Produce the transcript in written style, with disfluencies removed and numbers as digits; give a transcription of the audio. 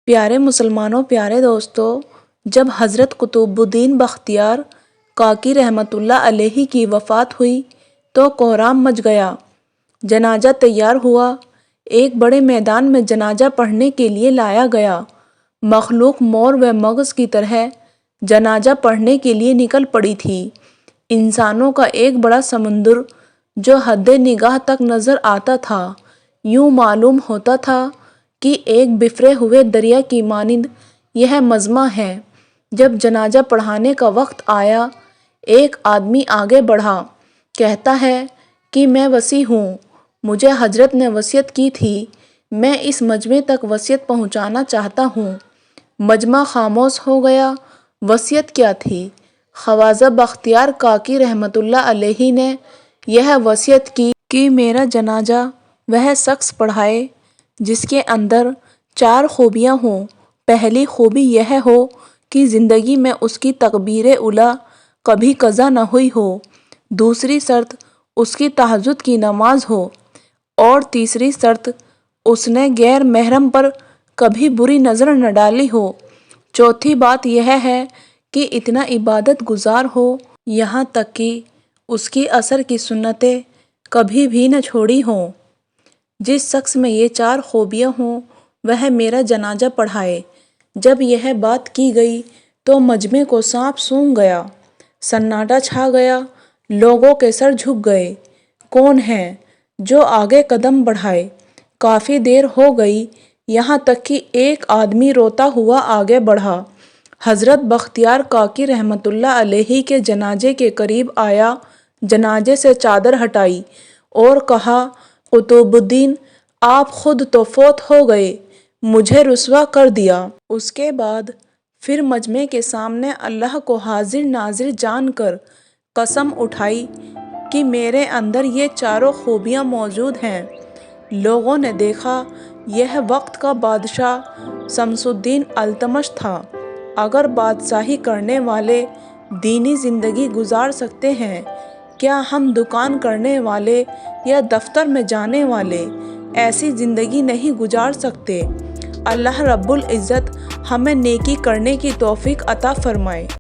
پیارے مسلمانوں، پیارے دوستو، جب حضرت قطب الدین بختیار کاکی رحمۃ اللہ علیہ کی وفات ہوئی تو کوہرام مچ گیا۔ جنازہ تیار ہوا۔ ایک بڑے میدان میں جنازہ پڑھنے کے لیے لایا گیا۔ مخلوق مور و مگس کی طرح جنازہ پڑھنے کے لیے نکل پڑی تھی۔ انسانوں کا ایک بڑا سمندر جو حد نگاہ تک نظر آتا تھا۔ یوں معلوم ہوتا تھا کہ ایک بفرے ہوئے دریا کی مانند یہ مجمع ہے۔ جب جنازہ پڑھانے کا وقت آیا، ایک آدمی آگے بڑھا، کہتا ہے کہ میں وصی ہوں، مجھے حضرت نے وصیت کی تھی، میں اس مجمع تک وصیت پہنچانا چاہتا ہوں۔ مجمع خاموش ہو گیا۔ وصیت کیا تھی؟ خواجہ بختیار کاکی رحمۃ اللہ علیہ نے یہ وصیت کی کہ میرا جنازہ وہ شخص پڑھائے جس کے اندر 4 خوبیاں ہوں۔ پہلی خوبی یہ ہو کہ زندگی میں اس کی تکبیر اولیٰ کبھی قضا نہ ہوئی ہو۔ دوسری شرط اس کی تہجد کی نماز ہو، اور تیسری شرط اس نے غیر محرم پر کبھی بری نظر نہ ڈالی ہو۔ چوتھی بات یہ ہے کہ اتنا عبادت گزار ہو، یہاں تک کہ اس کی اثر کی سنتیں کبھی بھی نہ چھوڑی ہوں۔ جس شخص میں یہ 4 خوبیاں ہوں وہ میرا جنازہ پڑھائے۔ جب یہ بات کی گئی تو مجمع کو سانپ سونگھ گیا، سناٹا چھا گیا، لوگوں کے سر جھک گئے۔ کون ہے جو آگے قدم بڑھائے؟ کافی دیر ہو گئی، یہاں تک کہ ایک آدمی روتا ہوا آگے بڑھا، حضرت بختیار کاکی رحمۃ اللہ علیہ کے جنازے کے قریب آیا، جنازے سے چادر ہٹائی اور کہا، قطب الدین، آپ خود تو فوت ہو گئے، مجھے رسوا کر دیا۔ اس کے بعد پھر مجمع کے سامنے اللہ کو حاضر ناظر جان کر قسم اٹھائی کہ میرے اندر یہ 4 خوبیاں موجود ہیں۔ لوگوں نے دیکھا یہ وقت کا بادشاہ شمس الدین التمش تھا۔ اگر بادشاہی کرنے والے دینی زندگی گزار سکتے ہیں، کیا ہم دکان کرنے والے یا دفتر میں جانے والے ایسی زندگی نہیں گزار سکتے؟ اللہ رب العزت ہمیں نیکی کرنے کی توفیق عطا فرمائے۔